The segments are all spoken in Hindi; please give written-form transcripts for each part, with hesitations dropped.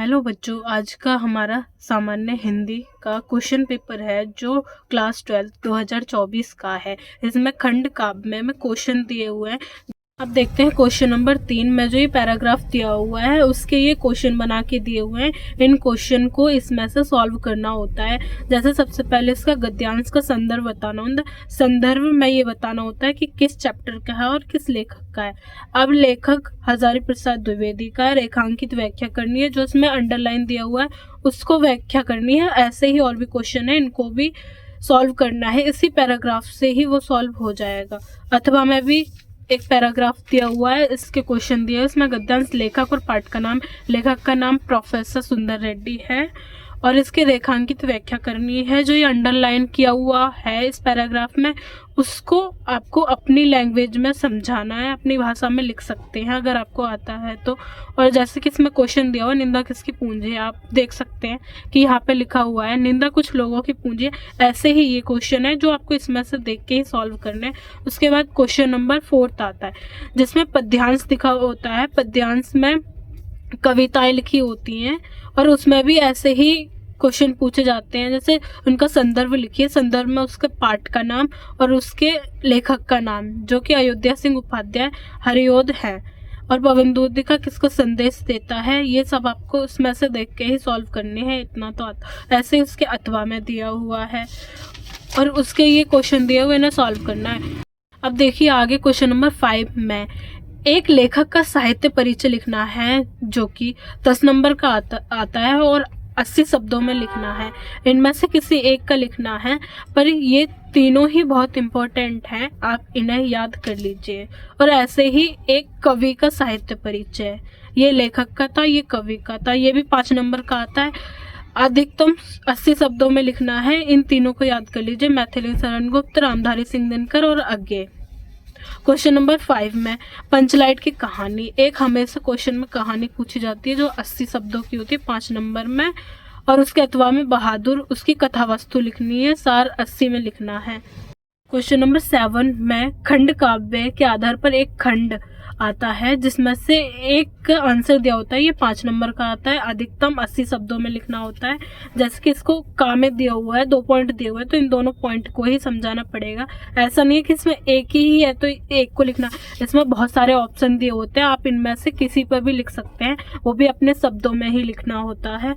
हेलो बच्चों, आज का हमारा सामान्य हिंदी का क्वेश्चन पेपर है जो क्लास 12 2024 का है। इसमें खंड काव्य में क्वेश्चन दिए हुए हैं। अब देखते हैं क्वेश्चन नंबर 3 में जो ये पैराग्राफ दिया हुआ है उसके ये क्वेश्चन बना के दिए हुए हैं। इन क्वेश्चन को इसमें से सॉल्व करना होता है। जैसे सबसे पहले इसका गद्यांश का संदर्भ बताना होता है। संदर्भ में ये बताना होता है कि किस चैप्टर का है और किस लेखक का है। अब लेखक हजारी प्रसाद द्विवेदी का है। रेखांकित व्याख्या करनी है, जो इसमें अंडरलाइन दिया हुआ है उसको व्याख्या करनी है। ऐसे ही और भी क्वेश्चन है, इनको भी सॉल्व करना है। इसी पैराग्राफ से ही वो सॉल्व हो जाएगा। अथवा में भी एक पैराग्राफ दिया हुआ है, इसके क्वेश्चन दिया है। इसमें गद्यांश लेखक और पाठ का नाम, लेखक का नाम प्रोफेसर सुंदर रेड्डी है और इसके रेखांकित व्याख्या करनी है। जो ये अंडरलाइन किया हुआ है इस पैराग्राफ में उसको आपको अपनी लैंग्वेज में समझाना है, अपनी भाषा में लिख सकते हैं अगर आपको आता है तो। और जैसे कि इसमें क्वेश्चन दिया हुआ निंदा किसकी पूंजी है, आप देख सकते हैं कि यहाँ पे लिखा हुआ है निंदा कुछ लोगों की पूंजी है। ऐसे ही ये क्वेश्चन है जो आपको इसमें से देख के ही सॉल्व करने हैं। उसके बाद क्वेश्चन नंबर 4 आता है जिसमें पद्यांश दिखा होता है। पद्यांश में कविताएं लिखी होती हैं और उसमें भी ऐसे ही क्वेश्चन पूछे जाते हैं। जैसे उनका संदर्भ लिखिए, संदर्भ में उसके पाठ का नाम और उसके लेखक का नाम, जो कि अयोध्या सिंह उपाध्याय हरिओद है। और पवन का किसको संदेश देता है, ये सब आपको उसमें से देख के ही सॉल्व करने हैं। इतना तो आता। ऐसे उसके अथवा में दिया हुआ है और उसके ये क्वेश्चन दिए हुए इन्हें सॉल्व करना है। अब देखिए आगे क्वेश्चन नंबर 5 में एक लेखक का साहित्य परिचय लिखना है जो कि 10 नंबर का आता है और 80 शब्दों में लिखना है। इनमें से किसी एक का लिखना है, पर ये तीनों ही बहुत इम्पोर्टेंट हैं, आप इन्हें याद कर लीजिए। और ऐसे ही एक कवि का साहित्य परिचय, ये लेखक का था, ये कवि का था, ये भी 5 नंबर का आता है। अधिकतम 80 शब्दों में लिखना है। इन तीनों को याद कर लीजिए, मैथिली शरण गुप्त, रामधारी सिंह दिनकर और आगे। क्वेश्चन नंबर 5 में पंचलाइट की कहानी, एक हमेशा क्वेश्चन में कहानी पूछी जाती है जो 80 शब्दों की होती है 5 नंबर में। और उसके अथवा में बहादुर, उसकी कथा वस्तु लिखनी है, सार 80 में लिखना है। क्वेश्चन नंबर 7 में खंड काव्य के आधार पर एक खंड आता है जिसमें से एक आंसर दिया होता है, ये 5 नंबर का आता है। अधिकतम 80 शब्दों में लिखना होता है। जैसे कि इसको का में दिया हुआ है, 2 पॉइंट दिए हुए हैं तो इन दोनों पॉइंट को ही समझाना पड़ेगा। ऐसा नहीं है कि इसमें एक ही है तो एक को लिखना, इसमें बहुत सारे ऑप्शन दिए होते हैं, आप इनमें से किसी पर भी लिख सकते हैं, वो भी अपने शब्दों में ही लिखना होता है।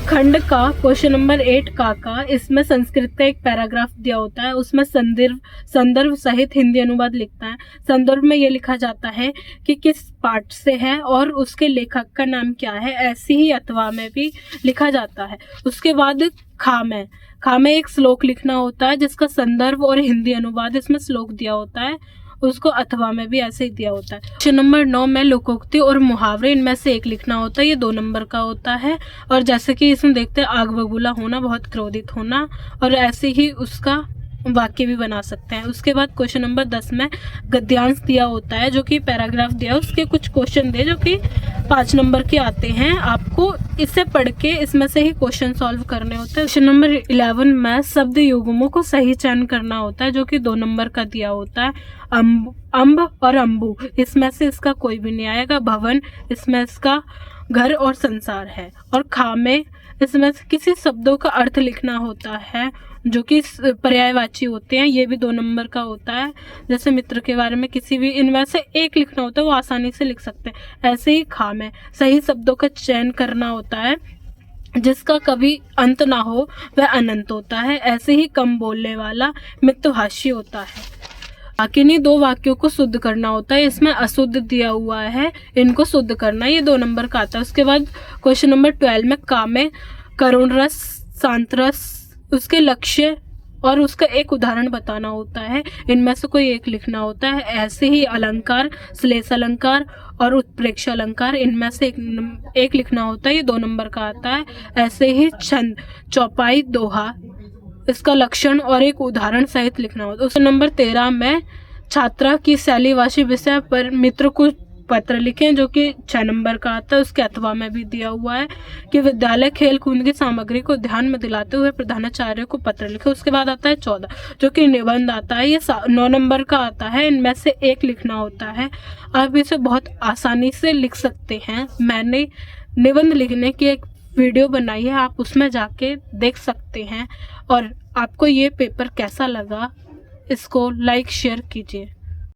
खंड का क्वेश्चन नंबर 8 का इसमें संस्कृत का एक पैराग्राफ दिया होता है, उसमें संदर्भ सहित हिंदी अनुवाद लिखता है। संदर्भ में ये लिखा जाता है कि किस पाठ से है और उसके लेखक का नाम क्या है। ऐसी ही अथवा में भी लिखा जाता है। उसके बाद खा में एक श्लोक लिखना होता है जिसका संदर्भ और हिंदी अनुवाद इसमें श्लोक दिया होता है, उसको अथवा में भी ऐसे ही दिया होता है। क्वेश्चन नंबर 9 में लोकोक्ति और मुहावरे, इनमें से एक लिखना होता है, ये 2 नंबर का होता है। और जैसे कि इसमें देखते हैं आग बबूला होना, बहुत क्रोधित होना, और ऐसे ही उसका वाक्य भी बना सकते हैं। उसके बाद क्वेश्चन नंबर 10 में गद्यांश दिया होता है जो कि पैराग्राफ दिया है, उसके कुछ क्वेश्चन दिए जो कि 5 नंबर के आते हैं। आपको इसे पढ़ के इसमें से ही क्वेश्चन सॉल्व करने होते हैं। क्वेश्चन नंबर 11 में शब्द युग्मों को सही चयन करना होता है जो कि 2 नंबर का दिया होता है। अम्ब और अम्बु, इसमें से इसका कोई भी नहीं आएगा। भवन, इसमें इसका घर और संसार है। और खा में इसमें से किसी शब्दों का अर्थ लिखना होता है जो कि पर्यायवाची होते हैं, ये भी 2 नंबर का होता है। जैसे मित्र के बारे में किसी भी इनमें से एक लिखना होता है, वो आसानी से लिख सकते हैं। ऐसे ही खा में सही शब्दों का चयन करना होता है, जिसका कभी अंत ना हो वह अनंत होता है। ऐसे ही कम बोलने वाला मितभाषी होता है। किन्हीं 2 वाक्यों को शुद्ध करना होता है, इसमें अशुद्ध दिया हुआ है, इनको शुद्ध करना, ये 2 नंबर का आता है। उसके बाद क्वेश्चन नंबर 12 में का में करुण रस, शांत रस, उसके लक्ष्य और उसका एक उदाहरण बताना होता है, इनमें से कोई एक लिखना होता है। ऐसे ही अलंकार, श्लेष अलंकार और उत्प्रेक्ष अलंकार, इनमें से एक लिखना होता है, ये 2 नंबर का आता है। ऐसे ही छंद, चौपाई, दोहा, इसका लक्षण और एक उदाहरण सहित लिखना होता है। उस नंबर 13 में छात्रा की शैलीवासी विषय पर मित्र को पत्र लिखें जो कि 6 नंबर का आता है। उसके अथवा में भी दिया हुआ है कि विद्यालय खेल कूद की सामग्री को ध्यान में दिलाते हुए प्रधानाचार्य को पत्र लिखे। उसके बाद आता है 14 जो कि निबंध आता है। ये 9 नंबर का आता है। इनमें से एक लिखना होता है। आप इसे बहुत आसानी से लिख सकते हैं। मैंने निबंध लिखने की एक वीडियो बनाई है, आप उसमें जाके देख सकते हैं। और आपको ये पेपर कैसा लगा इसको लाइक शेयर कीजिए।